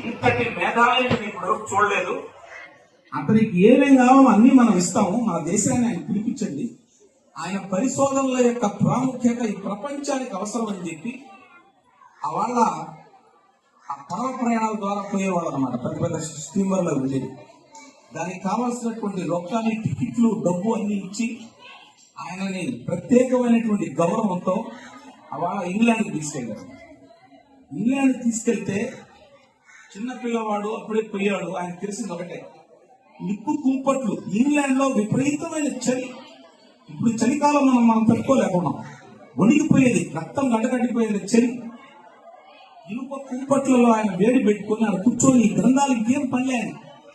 ఇంతటి మేధావిని ఇప్పుడు చూడలేదు. అతనికి ఏమేం కావాలో అన్ని మనం ఇస్తాము. మన దేశాన్ని ఆయన పిలిపించండి. ఆయన పరిశోధనల యొక్క ప్రాముఖ్యత ఈ ప్రపంచానికి అవసరం అని చెప్పి వాళ్ళ ఆ పర్వ ప్రయాణాల ద్వారా పోయేవాళ్ళు అనమాట. పెద్ద పెద్ద స్టీమర్లో ఉండేది. దానికి కావాల్సినటువంటి రొక్కాన్ని, టికెట్లు, డబ్బు అన్ని ఇచ్చి ఆయనని ప్రత్యేకమైనటువంటి గౌరవంతో వాళ్ళ ఇంగ్లాండ్కి తీసుకెళ్ళారు. ఇంగ్లాండ్ తీసుకెళ్తే చిన్నపిల్లవాడు అప్పుడే పోయాడు. ఆయన తెలిసింది ఒకటే, నిప్పు కుంపట్లు. ఇంగ్లాండ్ లో విపరీతమైన చలి. ఇప్పుడు చలికాలం మనం తట్టుకోలేకున్నాం. వణికిపోయేది, రక్తం గడ్డగట్టిపోయేది చలి. ఇనుప కుంపట్లలో ఆయన వేడి పెట్టుకుని ఆయన కూర్చొని ఈ గ్రంథాలకి ఏం పనిలే.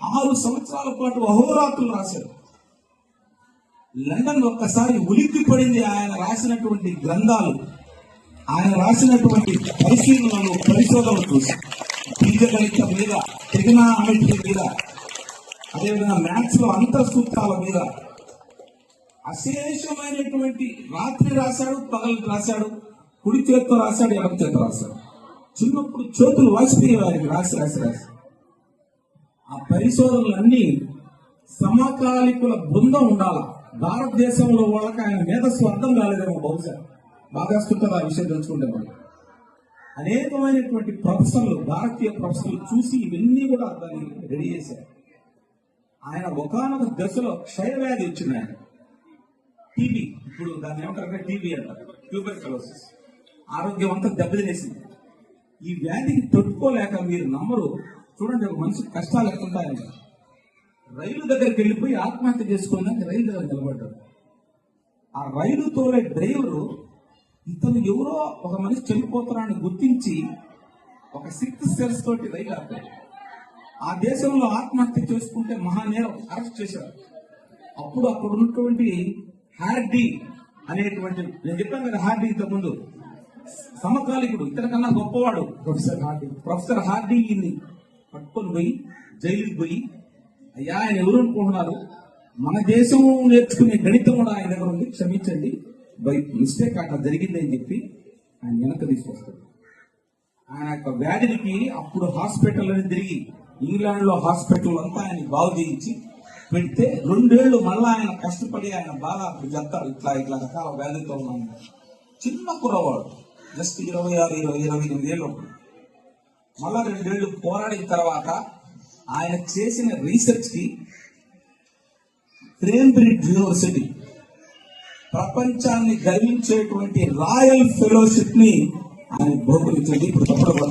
6 సంవత్సరాల పాటు అహోరాత్రులు రాశారు. లండన్ ఒక్కసారి ఉలిక్కి పడింది ఆయన రాసినటువంటి గ్రంథాలు, ఆయన రాసినటువంటి పరిశీలనలు, పరిశోధనలు చూసి. బీజగణితం మీద, ట్రిగనామెట్రీ మీద, అదేవిధంగా మ్యాథ్స్ లో అంతఃసూత్రాల మీద అశేషమైనటువంటి రాత్రి రాశాడు, పగలు రాశాడు, కుడి చేతితో రాశాడు, ఎడమ చేతితో రాశాడు. చిన్నప్పుడు చేతులు వాసిపోయేవి ఆయనకి రాసి రాసి రాసి. ఆ పరిశోధనలన్నీ సమకాలికుల బృందం ఉండాలా. భారతదేశంలో వాళ్ళకి ఆయన మేధస్సు అర్థం కాలేదేమో బహుశా. బాగా స్థుతారు ఆ విషయం తెలుసుకుంటే వాళ్ళు. అనేకమైనటువంటి ప్రొఫెసర్లు, భారతీయ ప్రొఫెసర్లు చూసి ఇవన్నీ కూడా దాన్ని రెడీ చేశారు. ఆయన ఒకానొక దశలో క్షయవ్యాధి వచ్చింది. ఆయన టీబీ, ఇప్పుడు దాన్ని ఏమంటారు, టీబీ అంటారు, ట్యూబర్క్యులోసిస్. ఆరోగ్యం అంతా దెబ్బతినేసింది. ఈ వ్యాధికి తట్టుకోలేక మీరు నమ్మరు, చూడండి ఒక మనిషి కష్టాలు ఎక్కుంటాయని రైలు దగ్గరికి వెళ్ళిపోయి ఆత్మహత్య చేసుకోవడానికి రైలు దగ్గర నిలబడ్డాడు. ఆ రైలు తోలే డ్రైవరు ఇతను ఎవరో ఒక మనిషి చనిపోతున్నాడని గుర్తించి ఒక 6th సెన్స్ తోటి రైలు ఆపాడు. ఆ దేశంలో ఆత్మహత్య చేసుకుంటే మహానేరం, అరెస్ట్ చేశారు. అప్పుడు అక్కడ ఉన్నటువంటి హార్డీ అనేటువంటి, నేను చెప్పాను కదా హార్డీ ఇంతకుముందు, సమకాలికుడు, ఇతనికన్నా గొప్పవాడు ప్రొఫెసర్ హార్డీని పట్టుకొని పోయి జైలుకి పోయి, అయ్యా ఆయన ఎవరు అనుకుంటున్నారు, మన దేశం నేర్చుకునే గణితం కూడా ఆయన దగ్గర ఉంది, క్షమించండి, బై మిస్టేక్ అట్లా జరిగింది అని చెప్పి ఆయన వెనక్కి తీసుకొస్తాడు. ఆయన యొక్క వ్యాధికి అప్పుడు హాస్పిటల్ అని తిరిగి ఇంగ్లాండ్ లో హాస్పిటల్ అంతా ఆయన బాగు చేయించి పెడితే 2 ఏళ్ళు మళ్ళా ఆయన కష్టపడి ఆయన బాగా చెప్తాడు, ఇట్లా ఇట్లా రకాల వ్యాధితో ఉన్నాను. చిన్న కుర్రవాడు, జస్ట్ 26, 28 ఏళ్ళు. మళ్ళా 2 ఏళ్ళు పోరాడిన తర్వాత ఆయన చేసిన రీసెర్చ్ కి కేంబ్రిడ్జ్ యూనివర్సిటీ ప్రపంచాన్ని గర్వించేటువంటి రాయల్ ఫెలోషిప్ ని ఆయన బహుకరించింది. ఇప్పుడు తప్పకుండా